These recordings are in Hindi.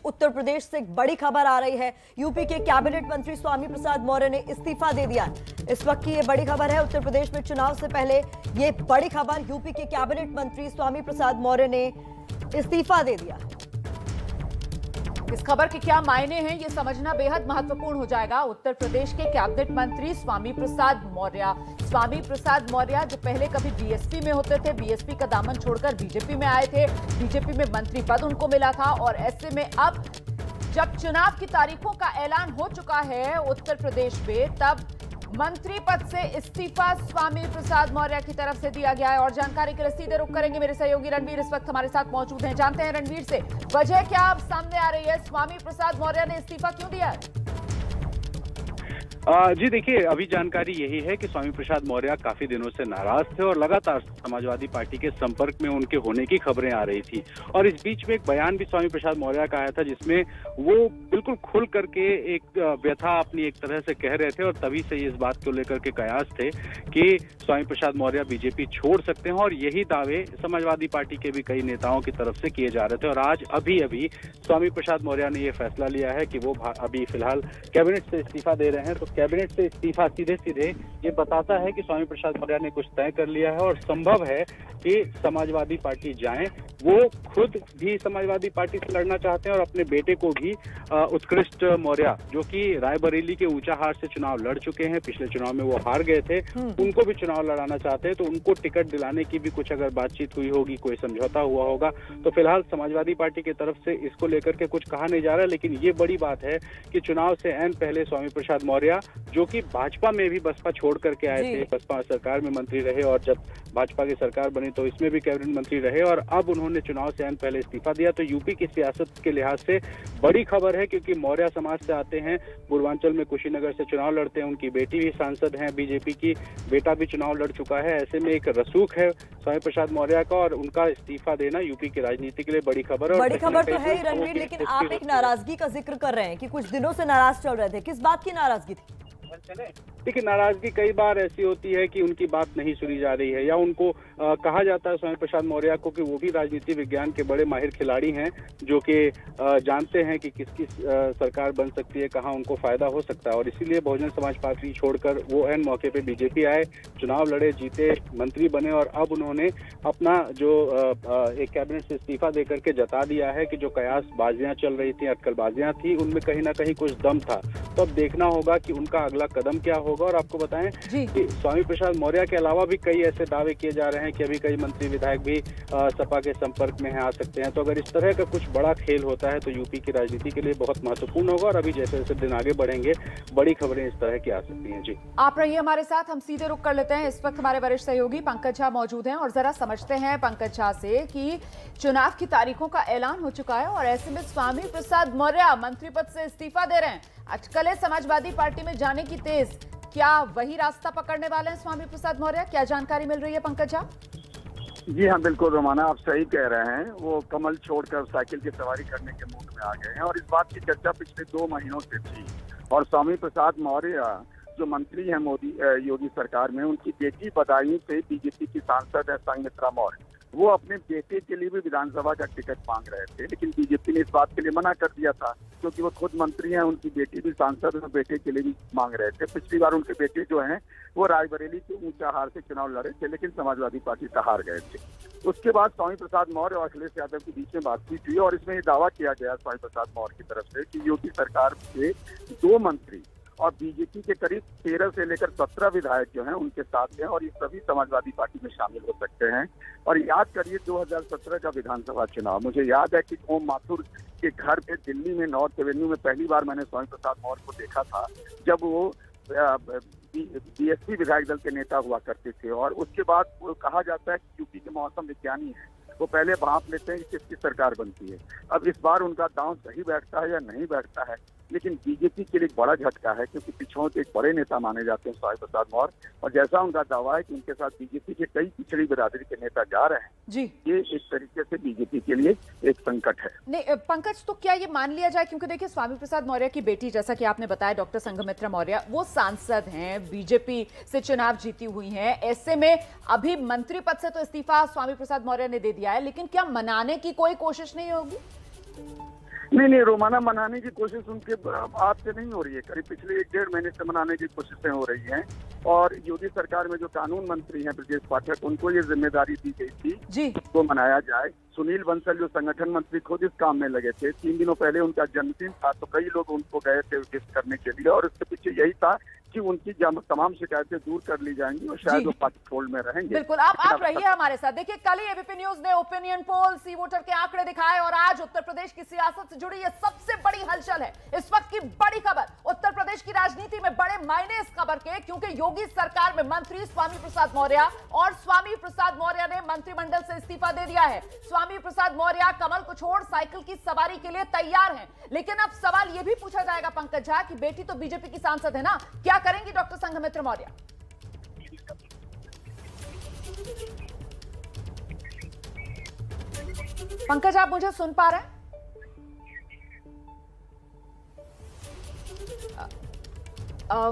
उत्तर प्रदेश से एक बड़ी खबर आ रही है। यूपी के कैबिनेट मंत्री स्वामी प्रसाद मौर्य ने इस्तीफा दे दिया। इस वक्त की ये बड़ी खबर है। उत्तर प्रदेश में चुनाव से पहले ये बड़ी खबर, यूपी के कैबिनेट मंत्री स्वामी प्रसाद मौर्य ने इस्तीफा दे दिया। इस खबर के क्या मायने हैं, ये समझना बेहद महत्वपूर्ण हो जाएगा। उत्तर प्रदेश के कैबिनेट मंत्री स्वामी प्रसाद मौर्य जो पहले कभी बीएसपी में होते थे, बीएसपी का दामन छोड़कर बीजेपी में आए थे, बीजेपी में मंत्री पद उनको मिला था और ऐसे में अब जब चुनाव की तारीखों का ऐलान हो चुका है उत्तर प्रदेश में, तब मंत्री पद से इस्तीफा स्वामी प्रसाद मौर्य की तरफ से दिया गया है। और जानकारी के लिए सीधे रुख करेंगे, मेरे सहयोगी रणवीर इस वक्त हमारे साथ मौजूद हैं। जानते हैं रणवीर से, वजह क्या अब सामने आ रही है, स्वामी प्रसाद मौर्य ने इस्तीफा क्यों दिया है? जी देखिए, अभी जानकारी यही है कि स्वामी प्रसाद मौर्य काफी दिनों से नाराज थे और लगातार समाजवादी पार्टी के संपर्क में उनके होने की खबरें आ रही थी। और इस बीच में एक बयान भी स्वामी प्रसाद मौर्य का आया था जिसमें वो बिल्कुल खुल करके एक व्यथा अपनी एक तरह से कह रहे थे और तभी से इस बात को लेकर के कयास थे कि स्वामी प्रसाद मौर्य बीजेपी छोड़ सकते हैं। और यही दावे समाजवादी पार्टी के भी कई नेताओं की तरफ से किए जा रहे थे। और आज अभी स्वामी प्रसाद मौर्य ने यह फैसला लिया है कि वो अभी फिलहाल कैबिनेट से इस्तीफा दे रहे हैं। तो कैबिनेट से इस्तीफा सीधे ये बताता है कि स्वामी प्रसाद मौर्य ने कुछ तय कर लिया है और संभव है कि समाजवादी पार्टी जाएं। वो खुद भी समाजवादी पार्टी से लड़ना चाहते हैं और अपने बेटे को भी उत्कृष्ट मौर्य, जो कि रायबरेली के ऊंचाहार से चुनाव लड़ चुके हैं, पिछले चुनाव में वो हार गए थे, उनको भी चुनाव लड़ाना चाहते हैं। तो उनको टिकट दिलाने की भी कुछ अगर बातचीत हुई होगी, कोई समझौता हुआ होगा। तो फिलहाल समाजवादी पार्टी की तरफ से इसको लेकर के कुछ कहा नहीं जा रहा। लेकिन ये बड़ी बात है कि चुनाव से ऐन पहले स्वामी प्रसाद मौर्य, जो कि भाजपा में भी बसपा छोड़ करके आए थे, बसपा सरकार में मंत्री रहे और जब भाजपा की सरकार बनी तो इसमें भी कैबिनेट मंत्री रहे और अब उन्होंने चुनाव से ऐन पहले इस्तीफा दिया। तो यूपी की सियासत के लिहाज से बड़ी खबर है, क्योंकि मौर्य समाज से आते हैं, पूर्वांचल में कुशीनगर से चुनाव लड़ते हैं, उनकी बेटी भी सांसद हैं बीजेपी की, बेटा भी चुनाव लड़ चुका है। ऐसे में एक रसूख है स्वामी प्रसाद मौर्य का और उनका इस्तीफा देना यूपी की राजनीति के लिए बड़ी खबर है। बड़ी खबर तो है रणवीर, लेकिन आप एक नाराजगी का जिक्र कर रहे हैं कि कुछ दिनों से नाराज चल रहे थे। किस बात की नाराजगी थी? देखिए, नाराजगी कई बार ऐसी होती है कि उनकी बात नहीं सुनी जा रही है या उनको कहा जाता है स्वामी प्रसाद मौर्य को कि वो भी राजनीति विज्ञान के बड़े माहिर खिलाड़ी हैं, जो कि जानते हैं कि किसकी सरकार बन सकती है, कहाँ उनको फायदा हो सकता है। और इसीलिए बहुजन समाज पार्टी छोड़कर वो ऐन मौके पे बीजेपी आए, चुनाव लड़े, जीते, मंत्री बने और अब उन्होंने अपना जो एक कैबिनेट से इस्तीफा देकर के जता दिया है कि जो कयास बाजियां चल रही थी, अटकलबाजियां थी, उनमें कहीं ना कहीं कुछ दम था। तो अब देखना होगा कि उनका अगला कदम क्या होगा। और आपको बताएं कि स्वामी प्रसाद मौर्य के अलावा भी कई ऐसे दावे किए जा रहे हैं कि अभी कई मंत्री विधायक भी सपा के संपर्क में आ सकते हैं। तो अगर इस तरह का कुछ बड़ा खेल होता है तो यूपी की राजनीति के लिए बहुत महत्वपूर्ण होगा। और अभी जैसे जैसे दिन आगे बढ़ेंगे, बड़ी खबरें इस तरह की आ सकती हैं। जी, आप रहिए हमारे साथ, हम सीधे रुख कर लेते हैं। इस वक्त हमारे वरिष्ठ सहयोगी पंकज झा मौजूद हैं और जरा समझते हैं पंकज झा से कि चुनाव की तारीखों का ऐलान हो चुका है और ऐसे में स्वामी प्रसाद मौर्य मंत्री पद से इस्तीफा दे रहे हैं। अटकलें समाजवादी पार्टी में जाने की तेज, क्या वही रास्ता पकड़ने वाले हैं स्वामी प्रसाद मौर्य? क्या जानकारी मिल रही है पंकज झा? जी हाँ, बिल्कुल रोमाना, आप सही कह रहे हैं। वो कमल छोड़कर साइकिल की सवारी करने के मूड में आ गए हैं और इस बात की चर्चा पिछले 2 महीनों से थी। और स्वामी प्रसाद मौर्य जो मंत्री हैं योगी सरकार में, उनकी बेटी बदायूं से बीजेपी की सांसद है संघमित्रा मौर्य, वो अपने बेटे के लिए भी विधानसभा का टिकट मांग रहे थे। लेकिन बीजेपी ने इस बात के लिए मना कर दिया था, क्योंकि वो खुद मंत्री हैं, उनकी बेटी भी सांसद है, बेटे के लिए भी मांग रहे थे। पिछली बार उनके बेटे जो हैं वो रायबरेली के ऊंचाहार से चुनाव लड़े थे, लेकिन समाजवादी पार्टी से हार गए थे। उसके बाद स्वामी प्रसाद मौर्य और अखिलेश यादव के बीच में बातचीत हुई और इसमें ये दावा किया गया स्वामी प्रसाद मौर्य की तरफ से कि योगी सरकार के 2 मंत्री और बीजेपी के करीब 13 से लेकर 17 विधायक जो हैं उनके साथ हैं और ये सभी समाजवादी पार्टी में शामिल हो सकते हैं। और याद करिए 2017 का विधानसभा चुनाव, मुझे याद है कि ओम माथुर के घर पे दिल्ली में नॉर्थ एवेन्यू में पहली बार मैंने स्वामी प्रसाद मौर्य को देखा था, जब वो बीएसपी विधायक दल के नेता हुआ करते थे। और उसके बाद वो कहा जाता है कि यूपी के मौसम विज्ञानी है, वो पहले भांप लेते हैं कि किसकी सरकार बनती है। अब इस बार उनका दांव सही बैठता है या नहीं बैठता है, लेकिन बीजेपी के लिए एक बड़ा झटका है, क्योंकि पिछड़ों के एक बड़े नेता माने जाते हैं स्वामी प्रसाद मौर्य। और जैसा उनका दावा है कि उनके साथ बीजेपी के कई पिछड़ी बिरादरी के नेता जा रहे हैं जी, ये एक तरीके से बीजेपी के लिए एक संकट है। नहीं पंकज, तो क्या ये मान लिया जाए, क्योंकि देखिए स्वामी प्रसाद मौर्य की बेटी, जैसा कि आपने बताया, डॉक्टर संघमित्रा मौर्य, वो सांसद हैं, बीजेपी से चुनाव जीती हुई हैं। ऐसे में अभी मंत्री पद से तो इस्तीफा स्वामी प्रसाद मौर्य ने दे दिया है, लेकिन क्या मनाने की कोई कोशिश नहीं होगी? नहीं, रोमाना मनाने की कोशिश उनके आपसे नहीं हो रही है। करीब पिछले 1-1.5 महीने से मनाने की कोशिशें हो रही हैं। और योगी सरकार में जो कानून मंत्री हैं ब्रजेश पाठक, उनको ये जिम्मेदारी दी गई थी जी उसको मनाया जाए। सुनील बंसल जो संगठन मंत्री खुद इस काम में लगे थे। 3 दिनों पहले उनका जन्मदिन था, तो कई लोग उनको गए थे विश करने के लिए, और इसके पीछे यही था कि उनकी तमाम शिकायतें दूर कर ली जाएंगी और शायद वो पार्टी फोल्ड में रहेंगे। बिल्कुल, आप रहिए हमारे साथ। देखिए, कल ही एबीपी न्यूज ने ओपिनियन पोल, सी वोटर के आंकड़े दिखाए, और आज उत्तर प्रदेश की सियासत से जुड़ी ये सबसे बड़ी हलचल है, इस वक्त की बड़ी खबर। उत्तर प्रदेश की राजनीति में बड़े मायने इस खबर के, क्योंकि योगी सरकार में मंत्री स्वामी प्रसाद मौर्य, और स्वामी प्रसाद मौर्य ने मंत्रिमंडल से इस्तीफा दे दिया है। स्वामी प्रसाद मौर्य कमल को छोड़ साइकिल की सवारी के लिए तैयार हैं। लेकिन अब सवाल यह भी पूछा जाएगा पंकज झा कि बेटी तो बीजेपी की सांसद है ना, क्या करेंगी डॉक्टर संघमित्रा मौर्य? पंकज, आप मुझे सुन पा रहे हैं?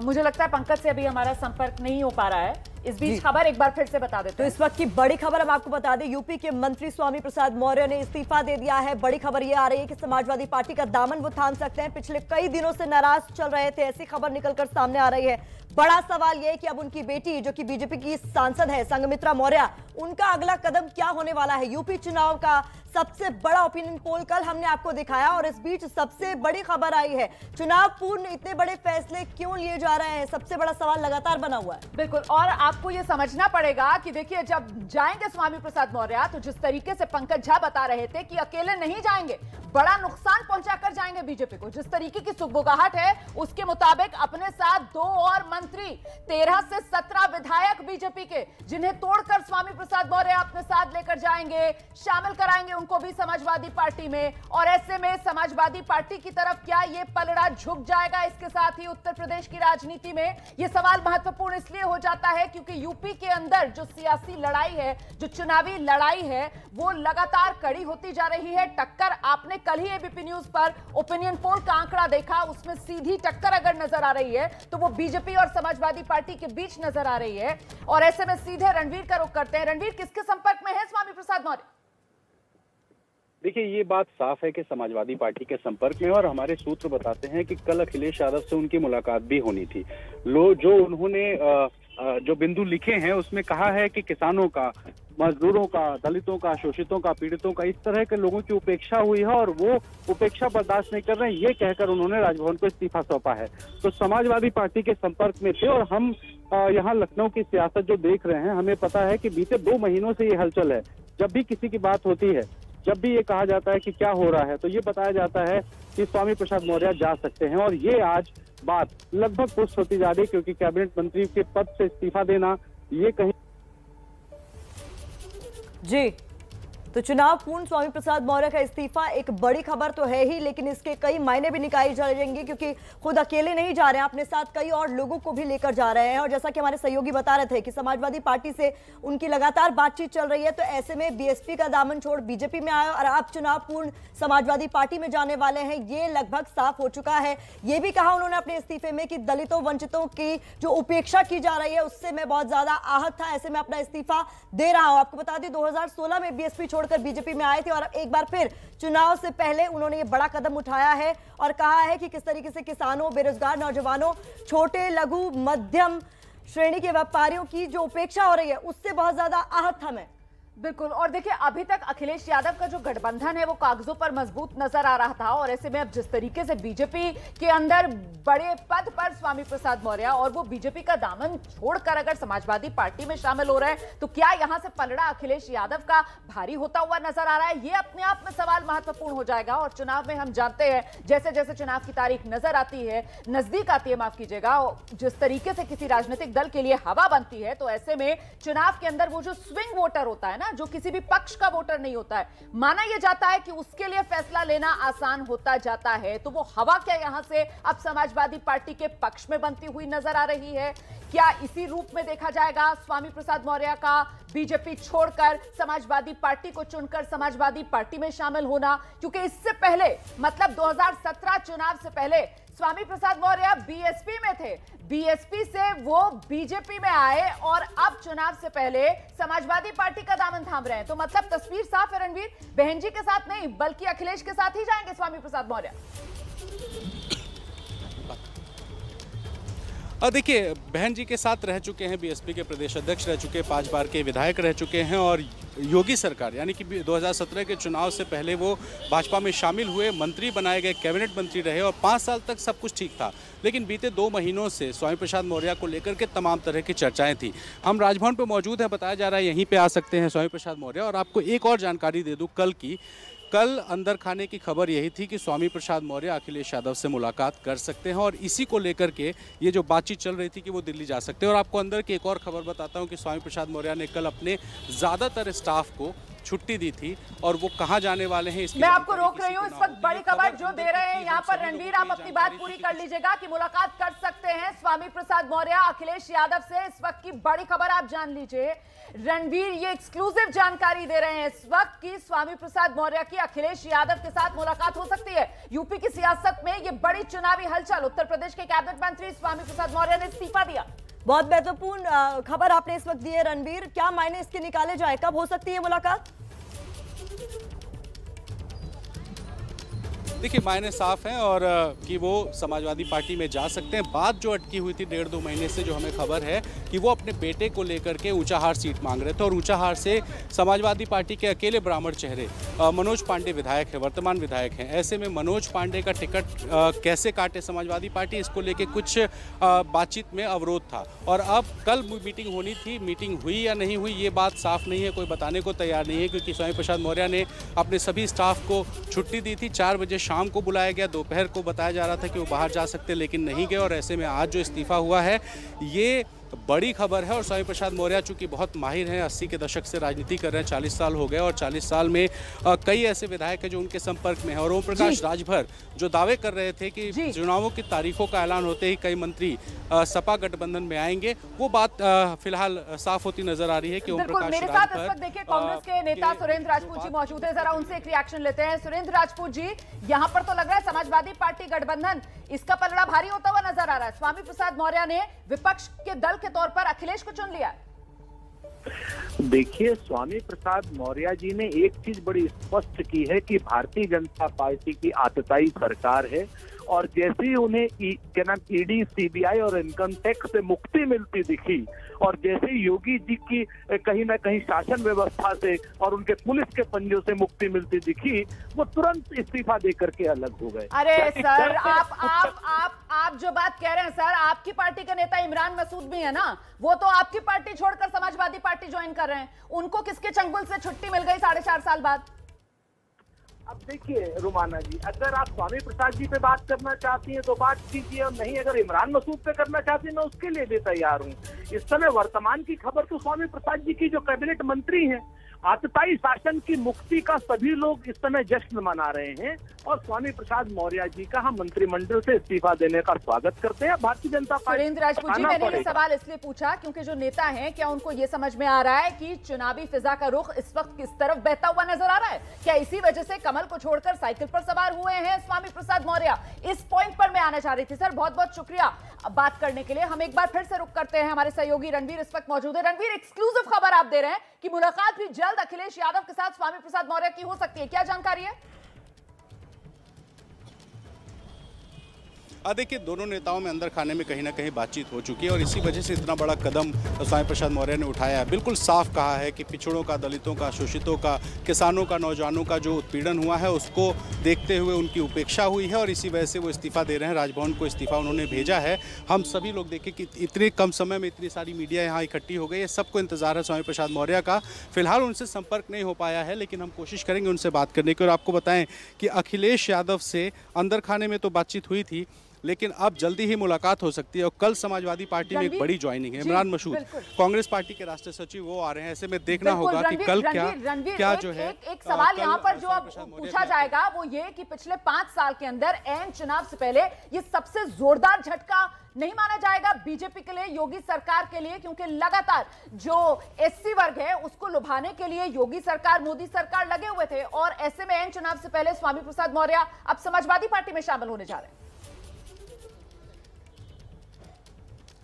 मुझे लगता है पंकज से अभी हमारा संपर्क नहीं हो पा रहा है। इस बीच खबर एक बार फिर से बता देते हैं। तो इस वक्त की बड़ी खबर हम आपको बता दें, यूपी के मंत्री स्वामी प्रसाद मौर्य ने इस्तीफा दे दिया है। बड़ी खबर यह आ रही है कि समाजवादी पार्टी का दामन वो थाम सकते हैं। पिछले कई दिनों से नाराज चल रहे थे, ऐसी खबर निकलकर सामने आ रही है। बड़ा सवाल यह है कि अब उनकी बेटी, जो कि बीजेपी की सांसद है, संघमित्रा मौर्य, उनका अगला कदम क्या होने वाला है। यूपी चुनाव का सबसे बड़ा ओपिनियन पोल कल हमने आपको दिखाया, और इस बीच सबसे बड़ी खबर आई है। चुनाव पूर्व इतने बड़े फैसले क्यों लिए जा रहे हैं, सबसे बड़ा सवाल लगातार बना हुआ है। बिल्कुल, और आपको यह समझना पड़ेगा कि देखिए, जब जाएंगे स्वामी प्रसाद मौर्य, तो जिस तरीके से पंकज झा बता रहे थे कि अकेले नहीं जाएंगे, बड़ा नुकसान पहुंचाकर जाएंगे बीजेपी को। जिस तरीके की सुगबुगाहट है, उसके मुताबिक अपने साथ 2 और मंत्री, 13 से 17 विधायक बीजेपी के, जिन्हें तोड़कर स्वामी प्रसाद मौर्य अपने साथ लेकर जाएंगे, शामिल कराएंगे उनको भी समाजवादी पार्टी में। और ऐसे में समाजवादी पार्टी की तरफ क्या ये पलड़ा झुक जाएगा इसके साथ ही उत्तर प्रदेश की राजनीति में? ये सवाल महत्वपूर्ण इसलिए हो जाता है क्योंकि यूपी के अंदर जो सियासी लड़ाई है, जो चुनावी लड़ाई है, वो लगातार कड़ी होती जा रही है। टक्कर आपने कल ही एबीपी न्यूज पर ओपिनियन पोल का आंकड़ा देखा, उसमें सीधी टक्कर अगर नजर आ रही है तो वो बीजेपी और समाजवादी पार्टी के बीच नजर आ रही है। और ऐसे में सीधे रणवीर का रुख करते हैं। रणवीर, किसके संपर्क में है स्वामी प्रसाद मौर्य? देखिए, ये बात साफ है कि समाजवादी पार्टी के संपर्क में, और हमारे सूत्र बताते हैं कि कल अखिलेश यादव से उनकी मुलाकात भी होनी थी। जो उन्होंने जो बिंदु लिखे हैं उसमें कहा है कि किसानों का, मजदूरों का, दलितों का, शोषितों का, पीड़ितों का, इस तरह के लोगों की उपेक्षा हुई है और वो उपेक्षा बर्दाश्त नहीं कर रहे हैं, ये कहकर उन्होंने राजभवन को इस्तीफा सौंपा है। तो समाजवादी पार्टी के संपर्क में थे। और हम यहाँ लखनऊ की सियासत जो देख रहे हैं, हमें पता है कि बीते 2 महीनों से ये हलचल है। जब भी किसी की बात होती है, जब भी ये कहा जाता है कि क्या हो रहा है, तो ये बताया जाता है कि स्वामी प्रसाद मौर्य जा सकते हैं। और ये आज बात लगभग पुष्ट होती जा रही है, क्योंकि कैबिनेट मंत्री के पद से इस्तीफा देना ये कहीं जी। तो चुनाव पूर्ण स्वामी प्रसाद मौर्य का इस्तीफा एक बड़ी खबर तो है ही, लेकिन इसके कई मायने भी निकाले जाएंगे, क्योंकि खुद अकेले नहीं जा रहे हैं, अपने साथ कई और लोगों को भी लेकर जा रहे हैं। और जैसा कि हमारे सहयोगी बता रहे थे कि समाजवादी पार्टी से उनकी लगातार बातचीत चल रही है, तो ऐसे में बीएसपी का दामन छोड़ बीजेपी में आए और अब चुनाव पूर्ण समाजवादी पार्टी में जाने वाले हैं, ये लगभग साफ हो चुका है। ये भी कहा उन्होंने अपने इस्तीफे में कि दलितों, वंचितों की जो उपेक्षा की जा रही है उससे मैं बहुत ज्यादा आहत था, ऐसे में अपना इस्तीफा दे रहा हूं। आपको बता दें 2016 में बीएसपी छोड़कर बीजेपी में आए थे, और एक बार फिर चुनाव से पहले उन्होंने ये बड़ा कदम उठाया है और कहा है कि किस तरीके से किसानों, बेरोजगार नौजवानों, छोटे, लघु, मध्यम श्रेणी के व्यापारियों की जो उपेक्षा हो रही है उससे बहुत ज्यादा आहत था मैं। बिल्कुल, और देखिए, अभी तक अखिलेश यादव का जो गठबंधन है वो कागजों पर मजबूत नजर आ रहा था, और ऐसे में अब जिस तरीके से बीजेपी के अंदर बड़े पद पर स्वामी प्रसाद मौर्य, और वो बीजेपी का दामन छोड़कर अगर समाजवादी पार्टी में शामिल हो रहे हैं, तो क्या यहां से पलड़ा अखिलेश यादव का भारी होता हुआ नजर आ रहा है? ये अपने आप में सवाल महत्वपूर्ण हो जाएगा। और चुनाव में हम जानते हैं, जैसे जैसे चुनाव की तारीख नजर आती है, नजदीक आती है, माफ कीजिएगा, जिस तरीके से किसी राजनीतिक दल के लिए हवा बनती है, तो ऐसे में चुनाव के अंदर वो जो स्विंग वोटर होता है ना, जो किसी भी पक्ष का वोटर नहीं होता है, माना यह जाता है कि उसके लिए फैसला लेना आसान होता जाता है। तो वो हवा क्या यहां से अब समाजवादी पार्टी के पक्ष में बनती हुई नजर आ रही है? क्या इसी रूप में देखा जाएगा स्वामी प्रसाद मौर्य का बीजेपी छोड़कर समाजवादी पार्टी को चुनकर समाजवादी पार्टी में शामिल होना? क्योंकि इससे पहले, मतलब 2017 चुनाव से पहले स्वामी प्रसाद मौर्य बीएसपी में थे, बीएसपी से वो बीजेपी में आए और अब चुनाव से पहले समाजवादी पार्टी का दामन थाम रहे हैं। तो मतलब तस्वीर साफ है रणवीर, बहन जी के साथ नहीं बल्कि अखिलेश के साथ ही जाएंगे स्वामी प्रसाद मौर्य। देखिए, बहन जी के साथ रह चुके हैं, बीएसपी के प्रदेश अध्यक्ष रह चुके हैं, 5 बार के विधायक रह चुके हैं और योगी सरकार यानी कि 2017 के चुनाव से पहले वो भाजपा में शामिल हुए, मंत्री बनाए गए, कैबिनेट मंत्री रहे और 5 साल तक सब कुछ ठीक था। लेकिन बीते 2 महीनों से स्वामी प्रसाद मौर्य को लेकर के तमाम तरह की चर्चाएं थी। हम राजभवन पर मौजूद हैं, बताया जा रहा है यहीं पे आ सकते हैं स्वामी प्रसाद मौर्य। और आपको एक और जानकारी दे दूं कल अंदर खाने की खबर यही थी कि स्वामी प्रसाद मौर्य अखिलेश यादव से मुलाकात कर सकते हैं और इसी को लेकर के ये जो बातचीत चल रही थी कि वो दिल्ली जा सकते हैं। और आपको अंदर की एक और खबर बताता हूं कि स्वामी प्रसाद मौर्य ने कल अपने ज़्यादातर स्टाफ को छुट्टी दी थी और वो कहां जाने वाले हैं इसकी मैं आपको रोक रही हूं। इस वक्त बड़ी खबर जो दे रहे हैं यहाँ पर रणवीर, आप अपनी बात पूरी कर लीजिएगा कि मुलाकात कर सकते हैं स्वामी प्रसाद मौर्य अखिलेश यादव से। इस वक्त की बड़ी खबर आप जान लीजिए। रणवीर ये एक्सक्लूसिव जानकारी दे रहे हैं इस वक्त की स्वामी प्रसाद मौर्य की अखिलेश यादव के साथ मुलाकात हो सकती है। यूपी की सियासत में ये बड़ी चुनावी हलचल, उत्तर प्रदेश के कैबिनेट मंत्री स्वामी प्रसाद मौर्य ने इस्तीफा दिया। बहुत महत्वपूर्ण खबर आपने इस वक्त दी है रणवीर, क्या मायने इसके निकाले जाए, कब हो सकती है मुलाकात? देखिए, मायने साफ हैं और कि वो समाजवादी पार्टी में जा सकते हैं। बात जो अटकी हुई थी 1.5-2 महीने से, जो हमें खबर है कि वो अपने बेटे को लेकर के ऊंचाहार सीट मांग रहे थे और ऊंचाहार से समाजवादी पार्टी के अकेले ब्राह्मण चेहरे मनोज पांडे विधायक है, वर्तमान विधायक हैं। ऐसे में मनोज पांडे का टिकट कैसे काटे समाजवादी पार्टी, इसको लेके कुछ बातचीत में अवरोध था। और अब कल मीटिंग होनी थी, मीटिंग हुई या नहीं हुई ये बात साफ नहीं है, कोई बताने को तैयार नहीं है, क्योंकि स्वामी प्रसाद मौर्य ने अपने सभी स्टाफ को छुट्टी दी थी। 4 बजे शाम को बुलाया गया, दोपहर को बताया जा रहा था कि वो बाहर जा सकते लेकिन नहीं गए। और ऐसे में आज जो इस्तीफा हुआ है ये बड़ी खबर है। और स्वामी प्रसाद मौर्य चूंकि बहुत माहिर हैं, 80 के दशक से राजनीति कर रहे हैं, 40 साल हो गए और 40 साल में कई ऐसे विधायक हैं जो उनके संपर्क में हैं। और ओम प्रकाश राजभर जो दावे कर रहे थे कि चुनावों की तारीखों का ऐलान होते ही कई मंत्री सपा गठबंधन में आएंगे, वो बात फिलहाल साफ होती नजर आ रही है कि ओम प्रकाश मेरे साथ इस वक्त देखिए कांग्रेस के नेता सुरेंद्र राजपूत जी मौजूद है, जरा उनसे एक रिएक्शन लेते हैं। सुरेंद्र राजपूत जी, यहाँ पर तो लग रहा है समाजवादी पार्टी गठबंधन इसका पलड़ा भारी होता हुआ नजर आ रहा है। स्वामी प्रसाद मौर्य ने विपक्ष के दल के तौर पर अखिलेश को चुन लिया। देखिए, स्वामी प्रसाद मौर्य जी ने एक चीज बड़ी स्पष्ट की है कि भारतीय जनता पार्टी की आतताई सरकार है और जैसे ही उन्हें क्या नाम ईडी, सीबीआई और इनकम टैक्स से मुक्ति मिलती दिखी और जैसे ही योगी जी की कहीं ना कहीं शासन व्यवस्था से और उनके पुलिस के पंजों से मुक्ति मिलती दिखी, वो तुरंत इस्तीफा देकर के अलग हो गए। अरे सर, आप जो बात कह रहे हैं सर, आपकी पार्टी के नेता इमरान मसूद भी है ना, वो तो आपकी पार्टी छोड़कर समाजवादी पार्टी ज्वाइन कर रहे हैं। उनको किसके चंगुल से छुट्टी मिल गई 4.5 साल बाद? अब देखिए रुमाना जी, अगर आप स्वामी प्रसाद जी पे बात करना चाहती हैं तो बात कीजिए, और नहीं अगर इमरान मसूद पे करना चाहती हैं मैं उसके लिए भी तैयार हूँ। इस समय वर्तमान की खबर तो स्वामी प्रसाद जी की जो कैबिनेट मंत्री हैं, आतताई शासन की मुक्ति का सभी लोग इस समय जश्न मना रहे हैं और स्वामी प्रसाद मौर्य जी का हम मंत्रिमंडल से इस्तीफा देने का स्वागत करते हैं। भारतीय जनता पार्टी। सुरेंद्र राजपूत जी, मैंने ये सवाल इसलिए पूछा क्योंकि जो नेता हैं, क्या उनको ये समझ में आ रहा है कि चुनावी फिजा का रुख इस वक्त किस तरफ बहता हुआ नजर आ रहा है? क्या इसी वजह से कमल को छोड़कर साइकिल पर सवार हुए हैं स्वामी प्रसाद मौर्य? इस पॉइंट पर मैं आना चाह रही थी। सर, बहुत बहुत शुक्रिया बात करने के लिए। हम एक बार फिर से रुक करते हैं, हमारे सहयोगी रणवीर इस वक्त मौजूद है। रणवीर, एक्सक्लूसिव खबर आप दे रहे हैं कि मुलाकात भी जल्द अखिलेश यादव के साथ स्वामी प्रसाद मौर्य की हो सकती है, क्या जानकारी है? देखिए, दोनों नेताओं में अंदर खाने में कहीं ना कहीं बातचीत हो चुकी है और इसी वजह से इतना बड़ा कदम स्वामी प्रसाद मौर्य ने उठाया है। बिल्कुल साफ कहा है कि पिछड़ों का, दलितों का, शोषितों का, किसानों का, नौजवानों का जो उत्पीड़न हुआ है उसको देखते हुए उनकी उपेक्षा हुई है और इसी वजह से वो इस्तीफा दे रहे हैं। राजभवन को इस्तीफा उन्होंने भेजा है। हम सभी लोग देखें कि इतने कम समय में इतनी सारी मीडिया यहाँ इकट्ठी हो गई है, सबको इंतजार है स्वामी प्रसाद मौर्य का। फिलहाल उनसे संपर्क नहीं हो पाया है, लेकिन हम कोशिश करेंगे उनसे बात करने की। और आपको बताएं कि अखिलेश यादव से अंदर खाने में तो बातचीत हुई थी, लेकिन अब जल्दी ही मुलाकात हो सकती है। और कल समाजवादी पार्टी में एक बड़ी ज्वाइनिंग है। इमरान मसूद, कांग्रेस पार्टी के राष्ट्रीय सचिव, वो आ रहे हैं। ऐसे में देखना होगा कि कल क्या जो है। एक सवाल यहाँ पर जो अब पूछा जाएगा वो ये कि पिछले 5 साल के अंदर एन चुनाव से पहले ये सबसे जोरदार झटका नहीं माना जाएगा बीजेपी के लिए, योगी सरकार के लिए? क्योंकि लगातार जो एससी वर्ग है उसको लुभाने के लिए योगी सरकार, मोदी सरकार लगे हुए थे और ऐसे में एन चुनाव से पहले स्वामी प्रसाद मौर्य अब समाजवादी पार्टी में शामिल होने जा रहे हैं।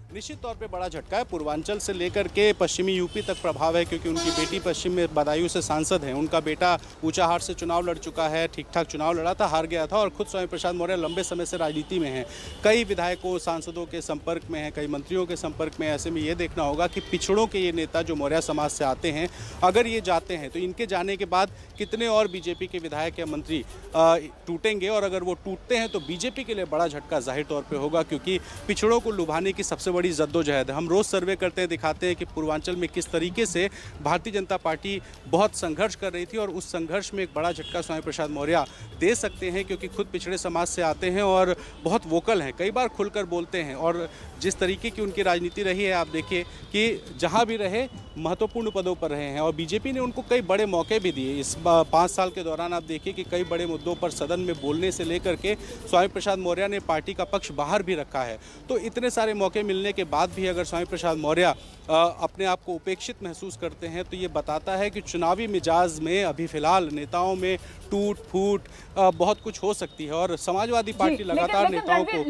निश्चित तौर पे बड़ा झटका है। पूर्वांचल से लेकर के पश्चिमी यूपी तक प्रभाव है, क्योंकि उनकी बेटी पश्चिम में बदायूं से सांसद हैं। उनका बेटा ऊंचाहार से चुनाव लड़ चुका है, ठीक ठाक चुनाव लड़ा था, हार गया था। और खुद स्वामी प्रसाद मौर्य लंबे समय से राजनीति में हैं, कई विधायकों सांसदों के संपर्क में हैं, कई मंत्रियों के संपर्क में। ऐसे में ये देखना होगा कि पिछड़ों के ये नेता जो मौर्य समाज से आते हैं, अगर ये जाते हैं तो इनके जाने के बाद कितने और बीजेपी के विधायक या मंत्री टूटेंगे। और अगर वो टूटते हैं तो बीजेपी के लिए बड़ा झटका जाहिर तौर पर होगा, क्योंकि पिछड़ों को लुभाने की सबसे बड़ी जद्दोजहद है। हम रोज सर्वे करते हैं, दिखाते हैं कि पूर्वांचल में किस तरीके से भारतीय जनता पार्टी बहुत संघर्ष कर रही थी, और उस संघर्ष में एक बड़ा झटका स्वामी प्रसाद मौर्य दे सकते हैं, क्योंकि खुद पिछड़े समाज से आते हैं और बहुत वोकल हैं, कई बार खुलकर बोलते हैं। और जिस तरीके की उनकी राजनीति रही है, आप देखिए कि जहां भी रहे महत्वपूर्ण पदों पर रहे हैं, और बीजेपी ने उनको कई बड़े मौके भी दिए। इस 5 साल के दौरान आप देखिए कि कई बड़े मुद्दों पर सदन में बोलने से लेकर के स्वामी प्रसाद मौर्य ने पार्टी का पक्ष बाहर भी रखा है। तो इतने सारे मौके मिलने के बाद भी अगर स्वामी प्रसाद मौर्य अपने आप को उपेक्षित महसूस करते हैं, तो ये बताता है कि चुनावी मिजाज में अभी फिलहाल नेताओं में टूट फूट बहुत कुछ हो सकती है। और समाजवादी पार्टी लगातार नेताओं को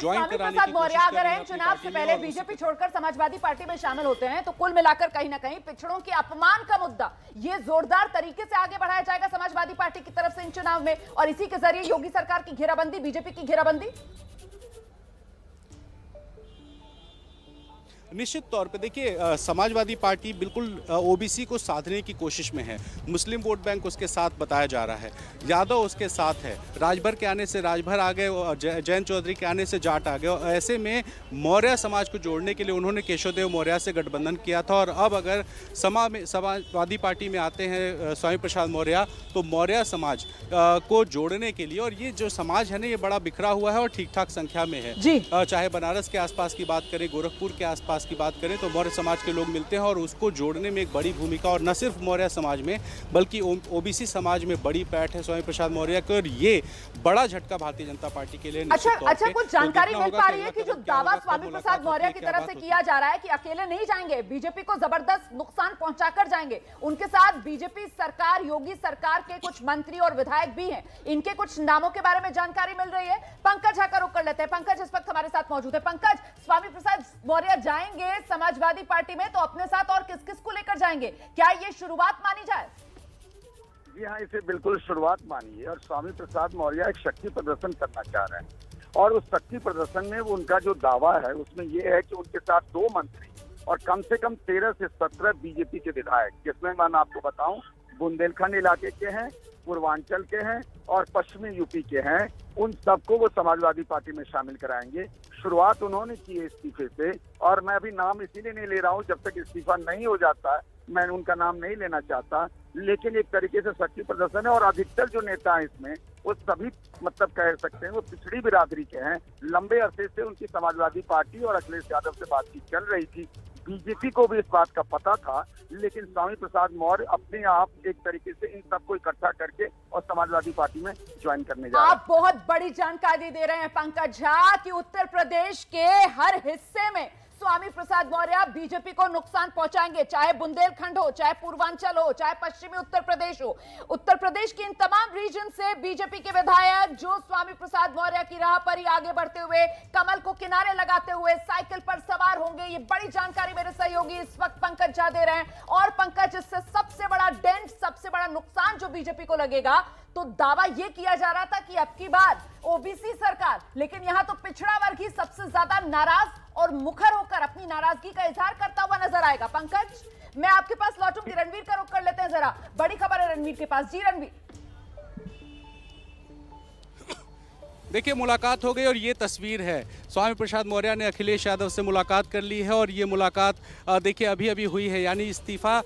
ज्वाइन कराने की कोशिश कर रही है। चुनाव से पहले बीजेपी छोड़कर समाजवादी पार्टी में शामिल होते हैं, तो कुल मिलाकर कहीं ना कहीं पिछड़ों के अपमान का मुद्दा ये जोरदार तरीके से आगे बढ़ाया जाएगा समाजवादी पार्टी की तरफ से इन चुनाव में, और इसी के जरिए योगी सरकार की घेराबंदी, बीजेपी की घेराबंदी। निश्चित तौर पे देखिए, समाजवादी पार्टी बिल्कुल ओबीसी को साधने की कोशिश में है। मुस्लिम वोट बैंक उसके साथ बताया जा रहा है, यादव उसके साथ है, राजभर के आने से राजभर आ गए, जयंत चौधरी के आने से जाट आ गए। ऐसे में मौर्य समाज को जोड़ने के लिए उन्होंने केशवदेव मौर्य से गठबंधन किया था, और अब अगर समाजवादी पार्टी में आते हैं स्वामी प्रसाद मौर्य, तो मौर्य समाज को जोड़ने के लिए, और ये जो समाज है ना, ये बड़ा बिखरा हुआ है और ठीक ठाक संख्या में है। चाहे बनारस के आसपास की बात करें, गोरखपुर के आसपास की बात करें, तो मौर्य समाज के लोग मिलते हैं, और उसको जोड़ने में एक बड़ी भूमिका, और न सिर्फ मौर्य समाज में बल्कि ओबीसी समाज में बड़ी पैठ है स्वामी प्रसाद मौर्य को, और ये बड़ा झटका भारतीय जनता पार्टी के लिए। अच्छा, कुछ जानकारी मिल पा रही है कि जो दावा स्वामी प्रसाद मौर्य की तरफ से किया जा रहा है कि अकेले नहीं जाएंगे, बीजेपी को जबरदस्त नुकसान पहुंचाकर जाएंगे, उनके साथ बीजेपी सरकार, योगी सरकार के कुछ मंत्री और विधायक भी हैं। इनके कुछ नामों के बारे में जानकारी मिल रही है। पंकज झा का रुख कर लेते हैं। पंकज इस वक्त हमारे साथ मौजूद है। पंकज, स्वामी प्रसाद मौर्य जाएंगे समाजवादी पार्टी में, तो अपने साथ और किस किस को लेकर जाएंगे? क्या ये शुरुआत मानी जाए? जी हाँ, इसे बिल्कुल शुरुआत मानिए। और स्वामी प्रसाद मौर्य एक शक्ति प्रदर्शन करना चाह रहे हैं, और उस शक्ति प्रदर्शन में उनका जो दावा है उसमें यह है कि उनके साथ 2 मंत्री और कम से कम 13 से 17 बीजेपी के विधायक, जिसमें मैं आपको बताऊं बुंदेलखंड इलाके के हैं, पूर्वांचल के हैं और पश्चिमी यूपी के हैं, उन सबको वो समाजवादी पार्टी में शामिल कराएंगे। शुरुआत उन्होंने की है इस्तीफे से, और मैं अभी नाम इसीलिए नहीं ले रहा हूँ, जब तक इस्तीफा नहीं हो जाता मैं उनका नाम नहीं लेना चाहता। लेकिन एक तरीके से शक्ति प्रदर्शन है, और अधिकतर जो नेता हैं इसमें वो सभी मतलब कह सकते हैं वो पिछड़ी बिरादरी के हैं। लंबे अरसे से उनकी समाजवादी पार्टी और अखिलेश यादव से बातचीत चल रही थी, बीजेपी को भी इस बात का पता था, लेकिन स्वामी प्रसाद मौर्य अपने आप एक तरीके से इन सबको इकट्ठा करके और समाजवादी पार्टी में ज्वाइन करने जा रहे हैं। आप बहुत बड़ी जानकारी दे रहे हैं पंकज झा कि उत्तर प्रदेश के हर हिस्से में स्वामी प्रसाद मौर्य बीजेपी को नुकसान पहुंचाएंगे, चाहे बुंदेलखंड हो, चाहे पूर्वांचल हो, चाहे पश्चिमी उत्तर प्रदेश हो। उत्तर प्रदेश की इन तमाम रीजन से बीजेपी के विधायक जो स्वामी प्रसाद मौर्य की राह पर ही आगे बढ़ते हुए, कमल को किनारे लगाते हुए साइकिल पर सवार होंगे। ये बड़ी जानकारी मेरे सहयोगी इस वक्त पंकज झा दे रहे हैं। और पंकज, इससे सबसे बड़ा डेंट, सबसे बड़ा नुकसान जो बीजेपी को लगेगा, तो दावा यह किया जा रहा था कि अब की बार ओबीसी सरकार, लेकिन यहां तो पिछड़ा वर्ग ही सबसे ज्यादा नाराज और मुखर होकर अपनी नाराजगी का इजहार करता हुआ नजर आएगा। पंकज, मैं आपके पास लौटूंगी। रणवीर का रुख कर लेते हैं जरा, बड़ी खबर है रणवीर के पास। जी रणवीर। देखिए, मुलाकात हो गई और ये तस्वीर है। स्वामी प्रसाद मौर्य ने अखिलेश यादव से मुलाकात कर ली है, और ये मुलाकात देखिए अभी अभी हुई है, यानी इस्तीफा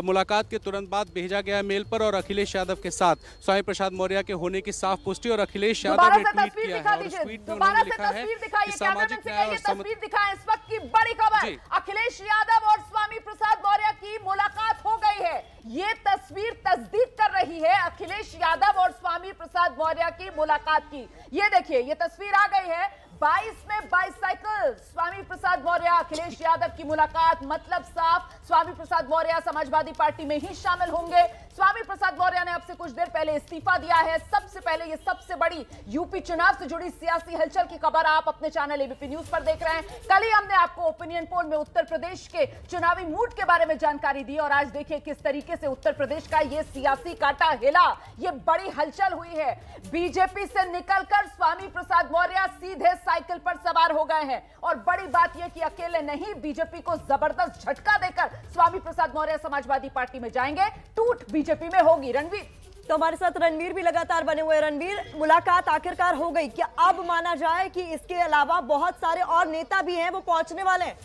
मुलाकात के तुरंत बाद भेजा गया मेल पर, और अखिलेश यादव के साथ स्वामी प्रसाद मौर्य के होने की साफ पुष्टि। और अखिलेश यादव ने ट्वीट किया है, और उस ट्वीट में उन्होंने लिखा है कि सामाजिक न्याय और तस्वीर दिखाएं। इस वक्त की बड़ी खबर, अखिलेश यादव और स्वामी प्रसाद मौर्य की मुलाकात हो गई है। ये तस्वीर तस्दीक कर रही है अखिलेश यादव और स्वामी प्रसाद मौर्य की मुलाकात की। ये देखिए, ये तस्वीर आ गई है। 22 में बाइसाइकिल, स्वामी प्रसाद मौर्य अखिलेश यादव की मुलाकात, मतलब साफ, स्वामी प्रसाद मौर्य समाजवादी पार्टी में ही शामिल होंगे। स्वामी प्रसाद मौर्य ने अब से कुछ देर पहले इस्तीफा दिया है। सबसे पहले ये सबसे बड़ी यूपी चुनाव से जुड़ी सियासी हलचल की खबर आप अपने चैनल एबीपी न्यूज पर देख रहे हैं। कल ही हमने आपको ओपिनियन पोल में उत्तर प्रदेश के चुनावी मूड के बारे में जानकारी दी और आज देखिए किस तरीके से उत्तर प्रदेश का ये सियासी कांटा हिला, ये बड़ी हलचल हुई है। बीजेपी से निकलकर स्वामी प्रसाद मौर्य सीधे साइकिल पर सवार हो गए हैं और बड़ी बात यह कि अकेले नहीं, बीजेपी को जबरदस्त झटका देकर स्वामी प्रसाद मौर्य समाजवादी पार्टी में जाएंगे। टूट बीजेपी में होगी। रणवीर, तो हमारे साथ रणवीर भी लगातार बने हुए। रणवीर, मुलाकात आखिरकार हो गई, क्या अब माना जाए कि इसके अलावा बहुत सारे और नेता भी हैं वो पहुंचने वाले हैं?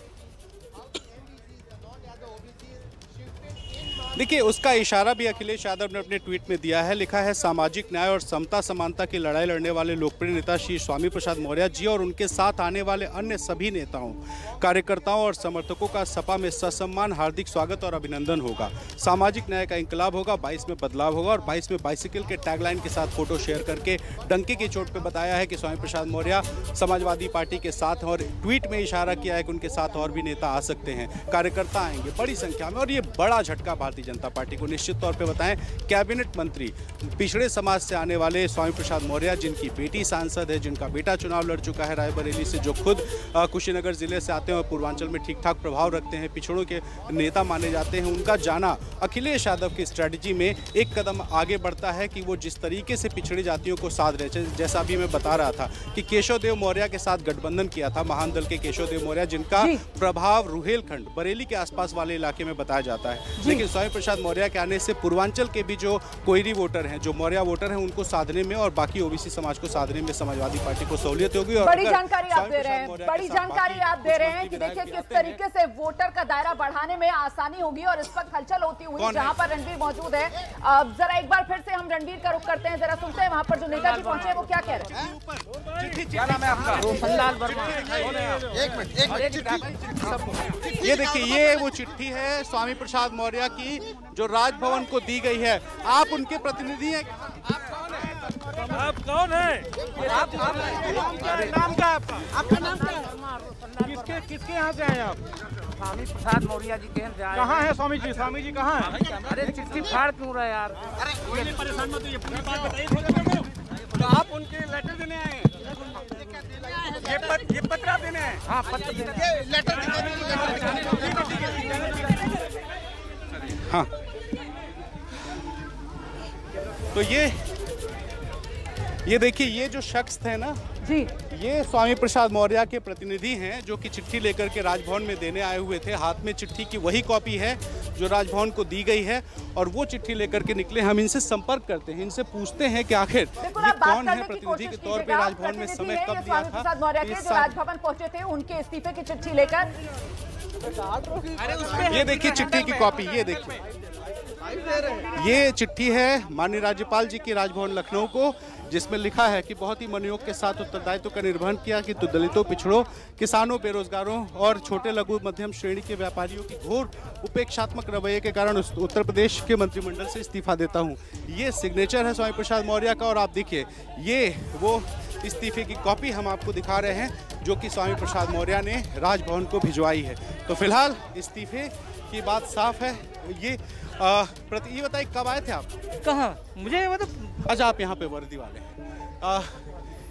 देखिए, उसका इशारा भी अखिलेश यादव ने अपने ट्वीट में दिया है। लिखा है, सामाजिक न्याय और समता समानता की लड़ाई लड़ने वाले लोकप्रिय नेता श्री स्वामी प्रसाद मौर्य जी और उनके साथ आने वाले अन्य सभी नेताओं, कार्यकर्ताओं और समर्थकों का सपा में ससम्मान हार्दिक स्वागत और अभिनंदन होगा। सामाजिक न्याय का इंकलाब होगा, 22 में बदलाव होगा। और 22 में बाइसिकल के टैगलाइन के साथ फोटो शेयर करके डंके की चोट पर बताया है कि स्वामी प्रसाद मौर्य समाजवादी पार्टी के साथ, और ट्वीट में इशारा किया है कि उनके साथ और भी नेता आ सकते हैं, कार्यकर्ता आएंगे बड़ी संख्या में। और ये बड़ा झटका भारतीय जनता पार्टी को निश्चित तौर पे बताएं। कैबिनेट मंत्री पिछड़े समाज से आने वाले स्वामी प्रसाद मौर्य, जिनकी बेटी सांसद है, जिनका बेटा चुनाव लड़ चुका है रायबरेली से, जो खुद कुशीनगर जिले से आते हैं और पूर्वांचल में ठीक ठाक प्रभाव रखते हैं, पिछड़ों के नेता माने जाते हैं, उनका जाना अखिलेश यादव की स्ट्रैटेजी में एक कदम आगे बढ़ता है कि वो जिस तरीके से पिछड़ी जातियों को साथ रहे। जैसा अभी मैं बता रहा था कि केशवदेव मौर्य के साथ गठबंधन किया था महान दल के केशवदेव मौर्य, जिनका प्रभाव रुहेलखंड बरेली के आसपास वाले इलाके में बताया जाता है। लेकिन स्वामी प्रसाद मौर्य के आने से पूर्वांचल के भी जो कोयरी वोटर हैं, जो मौर्य वोटर हैं, उनको साधने में और बाकी ओबीसी समाज को साधने में समाजवादी पार्टी को सहूलियत होगी। और बड़ी जानकारी आप दे रहे हैं, बड़ी जानकारी आप दे रहे हैं कि देखिए किस तरीके से वोटर का दायरा बढ़ाने में आसानी होगी। और इस वक्त हलचल होती हुई जहां पर रणवीर मौजूद है, जरा एक बार फिर से हम रणवीर का रुख करते हैं, जरा सुनते हैं वहां पर जो नेताजी पहुंचे हैं वो क्या कह रहे हैं। क्या नाम है आपका? रोशनलाल वर्मा। एक मिनट। ये देखिए, ये वो चिट्ठी है स्वामी प्रसाद मौर्य की जो राजभवन को दी गई है। आप उनके प्रतिनिधि हैं? आप कौन है? नाम क्या आपका? आपका नाम क्या है? किसके यहाँ से आए आप? स्वामी प्रसाद मौर्य जी के यहाँ से आए। कहाँ है स्वामी जी? स्वामी जी कहाँ है? अरे चिट्ठी फाड़ क्यों रहे यार? अरे परेशान मत होइए, पूरी बात बताइए। तो आप उनके लेटर देने आए हैं? ये पत्र देने आए? हाँ, पत्र देने। लेटर। हाँ, तो ये देखिए, ये जो शख्स थे ना जी, ये स्वामी प्रसाद मौर्य के प्रतिनिधि हैं, जो कि चिट्ठी लेकर के राजभवन में देने आए हुए थे। हाथ में चिट्ठी की वही कॉपी है जो राजभवन को दी गई है और वो चिट्ठी लेकर के निकले। हम इनसे संपर्क करते हैं, इनसे पूछते हैं कि आखिर ये कौन है, प्रतिनिधि के तौर पे राजभवन में समय कब दिया था। प्रसाद मौर्य के जो राजभवन पहुंचे थे, उनके इस्तीफे की चिट्ठी लेकर। ये देखिए चिट्ठी की कॉपी, ये देखिए, ये चिट्ठी है माननीय राज्यपाल जी की राजभवन लखनऊ को, जिसमें लिखा है कि बहुत ही मनोयोग के साथ उत्तरदायित्व का निर्वहन किया कि दलितों, पिछड़ों, किसानों, बेरोजगारों और छोटे लघु मध्यम श्रेणी के व्यापारियों की घोर उपेक्षात्मक रवैये के कारण उत्तर प्रदेश के मंत्रिमंडल से इस्तीफा देता हूं। ये सिग्नेचर है स्वामी प्रसाद मौर्य का। और आप देखिए, ये वो इस्तीफे की कॉपी हम आपको दिखा रहे हैं जो कि स्वामी प्रसाद मौर्य ने राजभवन को भिजवाई है। तो फिलहाल इस्तीफे की बात साफ है। ये बताइए, कब आए थे आप? कहाँ? मुझे मतलब अच्छा, आप यहाँ पे वर्दी वाले हैं।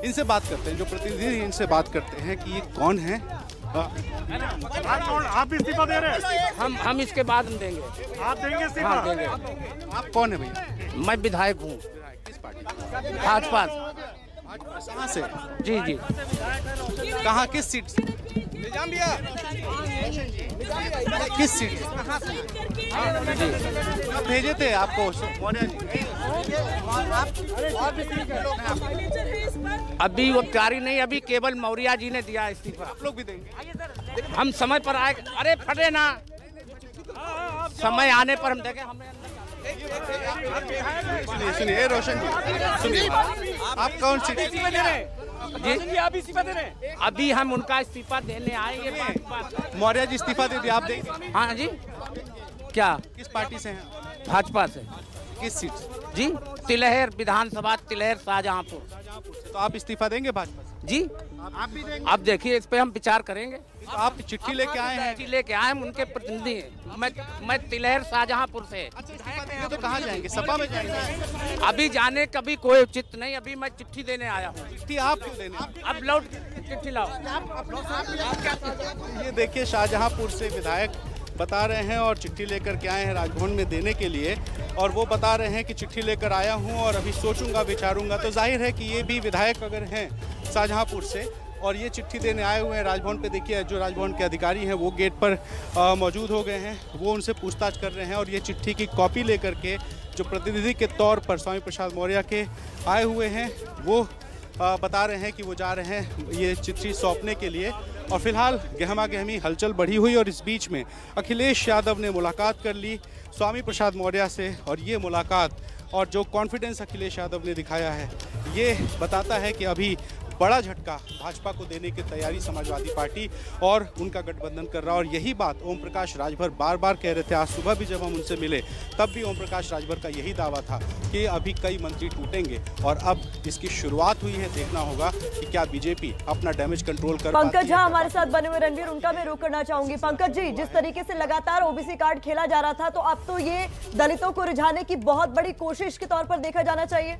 इनसे बात करते हैं, जो प्रतिनिधि इनसे बात करते हैं कि ये कौन है। आप भी इस्तीफा दे रहे हैं? हम इसके बाद हम देंगे। आप देंगे इस्तीफा? हाँ, देंगे। आप कौन है भैया? मैं विधायक हूँ। किस पार्टी? भाजपा। कहाँ से? जी जी। कहाँ, किस सीट से? किस सीट से? आप भेजे थे आपको मौर्य जी? अभी वो जारी नहीं, अभी केवल मौर्य जी ने दिया इस्तीफा। आप लोग भी देंगे? हम समय पर आए। अरे फटे ना, समय आने पर हम देंगे। सुनिए रोशन जी, सुनिए, आप कौन सी जी? आप इस्तीफा दे रहे हैं? अभी हम उनका इस्तीफा देने आएंगे। मौर्य जी इस्तीफा दे दिया, आप देंगे? हाँ जी। क्या? किस पार्टी से हैं? भाजपा से। किस सीट से? जी तिलहर विधानसभा तिलहर शाहजहांपुर। तो आप इस्तीफा देंगे भाजपा से? जी आप भी देंगे? अब देखिए इस पे हम विचार करेंगे। तो आप चिट्ठी लेके आए हैं? चिट्ठी लेके आए हैं, उनके प्रतिनिधि हैं। मैं तिलहर शाहजहांपुर से। अच्छा, इस्तीफा देंगे तो कहाँ जाएंगे? सपा में जाएंगे? अभी जाने कभी कोई उचित नहीं, अभी मैं चिट्ठी देने आया हूँ। चिट्ठी आप क्यों देने? अब लौट चिट्ठी लाओ। ये देखिए शाहजहांपुर से विधायक बता रहे हैं और चिट्ठी लेकर के आए हैं राजभवन में देने के लिए, और वो बता रहे हैं कि चिट्ठी लेकर आया हूं और अभी सोचूंगा विचारूंगा। तो जाहिर है कि ये भी विधायक अगर हैं शाहजहांपुर से और ये चिट्ठी देने आए हुए हैं राजभवन पे, देखिए जो राजभवन के अधिकारी हैं वो गेट पर मौजूद हो गए हैं, वो उनसे पूछताछ कर रहे हैं और ये चिट्ठी की कॉपी लेकर के जो प्रतिनिधि के तौर पर स्वामी प्रसाद मौर्य के आए हुए हैं वो बता रहे हैं कि वो जा रहे हैं ये चिट्ठी सौंपने के लिए। और फिलहाल गहमा गहमी हलचल बढ़ी हुई और इस बीच में अखिलेश यादव ने मुलाकात कर ली स्वामी प्रसाद मौर्य से, और ये मुलाकात और जो कॉन्फिडेंस अखिलेश यादव ने दिखाया है ये बताता है कि अभी बड़ा झटका भाजपा को देने की तैयारी समाजवादी पार्टी और उनका गठबंधन कर रहा है। और यही बात ओम प्रकाश राजभर बार बार कह रहे थे। आज सुबह भी जब हम उनसे मिले तब भी ओम प्रकाश राजभर का यही दावा था कि अभी कई मंत्री टूटेंगे और अब इसकी शुरुआत हुई है। देखना होगा कि क्या बीजेपी अपना डैमेज कंट्रोल कर पाती है। पंकज झा हमारे साथ बने हुए, रणवीर उनका मैं रुक करना चाहूंगी। पंकज जी, जिस तरीके से लगातार ओबीसी कार्ड खेला जा रहा था, तो अब तो ये दलितों को रिझाने की बहुत बड़ी कोशिश के तौर पर देखा जाना चाहिए।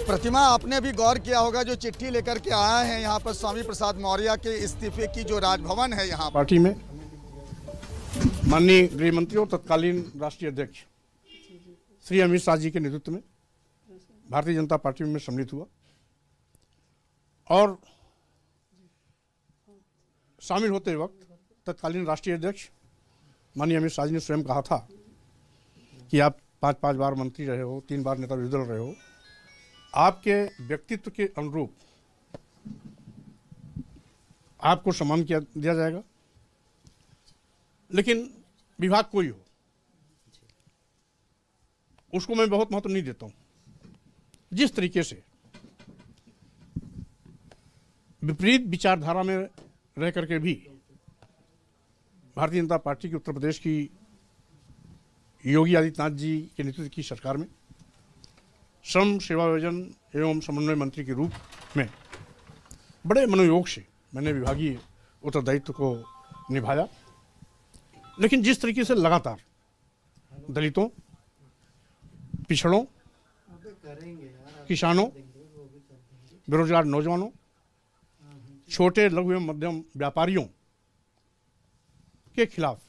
प्रतिमा, आपने भी गौर किया होगा जो चिट्ठी लेकर के आया है यहाँ पर स्वामी प्रसाद मौर्य के इस्तीफे की, जो राजभवन है यहाँ पार्टी में माननीय गृह मंत्री और तत्कालीन राष्ट्रीय अध्यक्ष श्री अमित शाह जी के नेतृत्व में भारतीय जनता पार्टी में सम्मिलित हुआ और शामिल होते वक्त तत्कालीन राष्ट्रीय अध्यक्ष माननीय अमित शाह जी ने स्वयं कहा था कि आप 5 बार मंत्री रहे हो, 3 बार नेता विरोधी दल रहे हो, आपके व्यक्तित्व के अनुरूप आपको सम्मान दिया जाएगा, लेकिन विभाग कोई हो उसको मैं बहुत महत्व नहीं देता हूं। जिस तरीके से विपरीत विचारधारा में रह करके भी भारतीय जनता पार्टी की उत्तर प्रदेश की योगी आदित्यनाथ जी के नेतृत्व की सरकार में श्रम सेवा योजन एवं समन्वय मंत्री के रूप में बड़े मनोयोग से मैंने विभागीय उत्तरदायित्व को निभाया। लेकिन जिस तरीके से लगातार दलितों, पिछड़ों, किसानों, बेरोजगार नौजवानों, छोटे लघु एवं मध्यम व्यापारियों के खिलाफ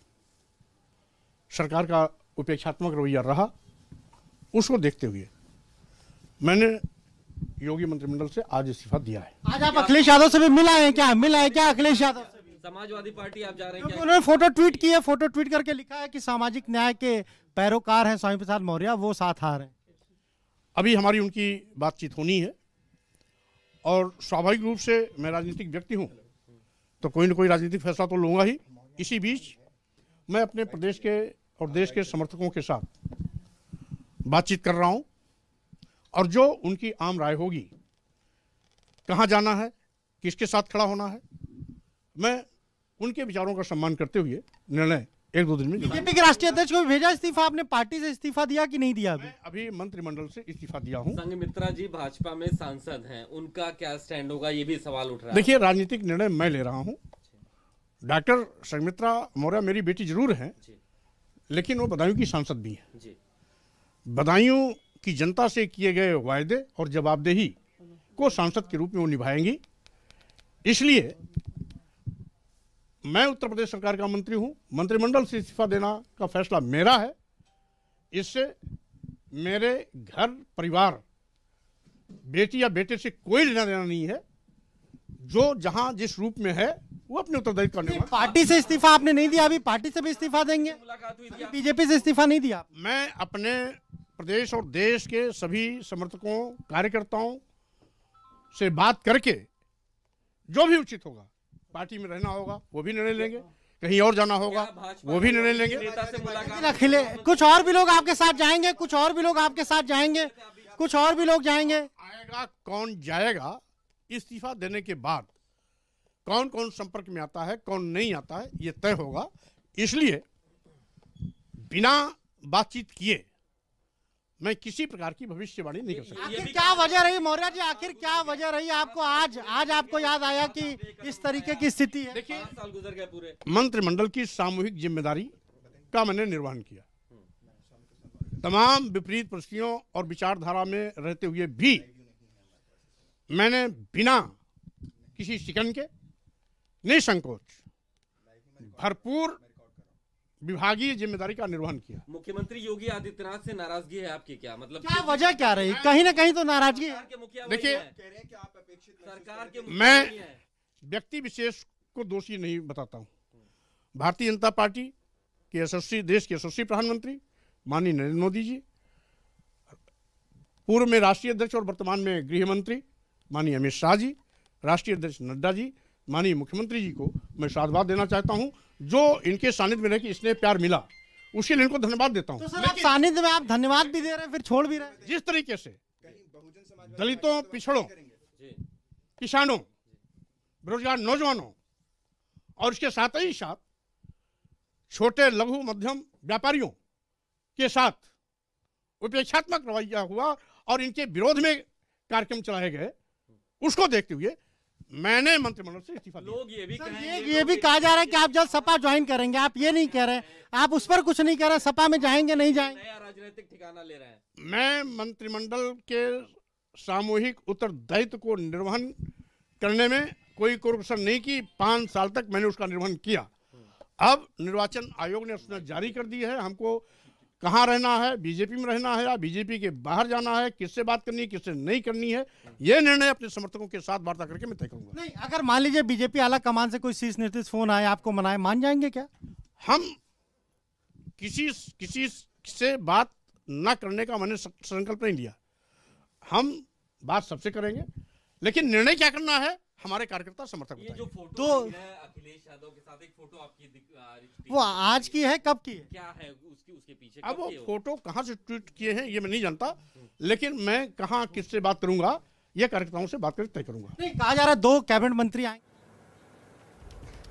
सरकार का उपेक्षात्मक रवैया रहा, उसको देखते हुए मैंने योगी मंत्रिमंडल से आज इस्तीफा दिया है। आज आप अखिलेश यादव से भी मिला है क्या अखिलेश यादव से भी? समाजवादी पार्टी आप जा रहे हैं क्या? उन्होंने फोटो ट्वीट की है, फोटो ट्वीट करके लिखा है कि सामाजिक न्याय के पैरोकार हैं स्वामी प्रसाद मौर्य, वो साथ आ रहे हैं। अभी हमारी उनकी बातचीत होनी है और स्वाभाविक रूप से मैं राजनीतिक व्यक्ति हूं तो कोई न कोई राजनीतिक फैसला तो लूंगा ही। इसी बीच मैं अपने प्रदेश के और देश के समर्थकों के साथ बातचीत कर रहा हूं और जो उनकी आम राय होगी, कहाँ जाना है, किसके साथ खड़ा होना है, मैं उनके विचारों का सम्मान करते हुए निर्णय 1-2 दिन में बीजेपी के राष्ट्रीय अध्यक्ष को भेजा इस्तीफा, आपने पार्टी से इस्तीफा दिया कि नहीं दिया? अभी मंत्रिमंडल से इस्तीफा दिया हूं। संघमित्रा जी भाजपा में सांसद हैं, उनका क्या स्टैंड होगा, ये भी सवाल उठ रहा है। देखिए, राजनीतिक निर्णय मैं ले रहा हूं। डॉक्टर संघमित्रा मौर्य मेरी बेटी जरूर है, लेकिन वो बदायूं की सांसद भी है। बदायूं की जनता से किए गए वायदे और जवाबदेही को सांसद के रूप में वो निभाएंगी। इसलिए मैं उत्तर प्रदेश सरकार का मंत्री हूं, मंत्रिमंडल से इस्तीफा देना का फैसला मेरा है। इससे मेरे घर परिवार, बेटी या बेटे से कोई लेना देना नहीं है। जो जहां जिस रूप में है वो अपने उत्तरदायित्व करने वाला। पार्टी से इस्तीफा आपने नहीं दिया, अभी पार्टी से भी इस्तीफा देंगे? बीजेपी से इस्तीफा नहीं दिया? मैं अपने प्रदेश और देश के सभी समर्थकों, कार्यकर्ताओं से बात करके जो भी उचित होगा, पार्टी में रहना होगा वो भी निर्णय लेंगे, कहीं और जाना होगा वो भी निर्णय लेंगे। कुछ और भी लोग आपके साथ जाएंगे, कुछ और भी लोग आपके साथ जाएंगे, कुछ और भी लोग जाएंगे। आएगा कौन जाएगा, इस्तीफा देने के बाद कौन कौन संपर्क में आता है, कौन नहीं आता है, ये तय होगा। इसलिए बिना बातचीत किए मैं किसी प्रकार की भविष्यवाणी नहीं कर सकता। आखिर क्या वजह रही मौर्य जी, आखिर क्या वजह रही आपको आज आपको याद आया कि इस तरीके की स्थिति है? देखिए, 5 साल गुजर गए पूरे। मंत्रिमंडल की सामूहिक जिम्मेदारी का मैंने निर्वहन किया। तमाम विपरीत परिस्थितियों और विचारधारा में रहते हुए भी मैंने बिना किसी शिकन के निसंकोच भरपूर विभागीय जिम्मेदारी का निर्वहन किया। मुख्यमंत्री योगी आदित्यनाथ से नाराजगी है आपकी, क्या मतलब? क्या वजह क्या रही? कहीं ना कहीं तो नाराजगी है। देखिए, सरकार के मैं व्यक्ति विशेष को दोषी नहीं बताता हूं। भारतीय जनता पार्टी के यशस्वी, देश के यशस्वी प्रधानमंत्री माननीय नरेंद्र मोदी जी, पूर्व में राष्ट्रीय अध्यक्ष और वर्तमान में गृह मंत्री माननीय अमित शाह जी, राष्ट्रीय अध्यक्ष नड्डा जी, माननीय मुख्यमंत्री जी को मैं साधुवाद देना चाहता हूं। जो इनके सानिध्य में रह के स्नेह प्यार मिला, उसके लिए इनको धन्यवाद देता हूं। तो सर, सानिध्य में आप धन्यवाद भी दे रहे हैं, फिर छोड़ भी रहे हैं। जिस तरीके से दलितों, पिछड़ों, किसानों, बेरोजगार नौजवानों और इसके साथ ही साथ छोटे लघु मध्यम व्यापारियों के साथ उपेक्षात्मक रवैया हुआ और इनके विरोध में कार्यक्रम चलाए गए, उसको देखते हुए मैंने मंत्रिमंडल से इस्तीफा दिया। लोग ये भी कहा जा रहा है कि आप जल्द सपा ज्वाइन करेंगे। आप ये नहीं कह रहे, आप उस पर कुछ नहीं कह रहे, सपा में जाएंगे नहीं जाएंगे? नया राजनीतिक ठिकाना ले रहे हैं। मैं मंत्रिमंडल के सामूहिक उत्तरदायित्व को निर्वहन करने में कोई कोरप्शन नहीं की। 5 साल तक मैंने उसका निर्वहन किया। अब निर्वाचन आयोग ने उसने जारी कर दी है, हमको कहाँ रहना है, बीजेपी में रहना है या बीजेपी के बाहर जाना है, किससे बात करनी है, किससे नहीं करनी है, यह निर्णय अपने समर्थकों के साथ वार्ता करके मैं तय करूंगा। नहीं, अगर मान लीजिए बीजेपी आला कमान से कोई शीर्ष नेतृत्व फोन आए, आपको मनाए, मान जाएंगे क्या? हम किसी से बात न करने का मैंने संकल्प नहीं लिया। हम बात सबसे करेंगे, लेकिन निर्णय क्या करना है हमारे कार्यकर्ता समर्थक ये जो फोटो तो अखिलेश यादव के साथ एक फोटो आपकी वो आज की है, कब की है? क्या है उसके पीछे? अब वो फोटो कहाँ से ट्वीट किए हैं ये मैं नहीं जानता, लेकिन मैं कहाँ किससे बात करूंगा ये कार्यकर्ताओं से बात करके तय करूंगा। नहीं, कहा जा रहा है 2 कैबिनेट मंत्री आए।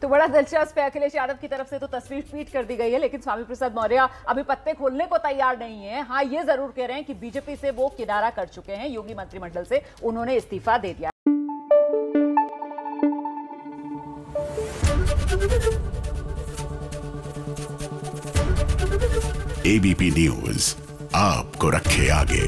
तो बड़ा दिलचस्प है, अखिलेश यादव की तरफ से तो तस्वीर ट्वीट कर दी गई है, लेकिन स्वामी प्रसाद मौर्य अभी पत्ते खोलने को तैयार नहीं है। हाँ, ये जरूर कह रहे हैं कि बीजेपी से वो किनारा कर चुके हैं, योगी मंत्रिमंडल से उन्होंने इस्तीफा दे दिया। एबीपी न्यूज आपको रखे आगे।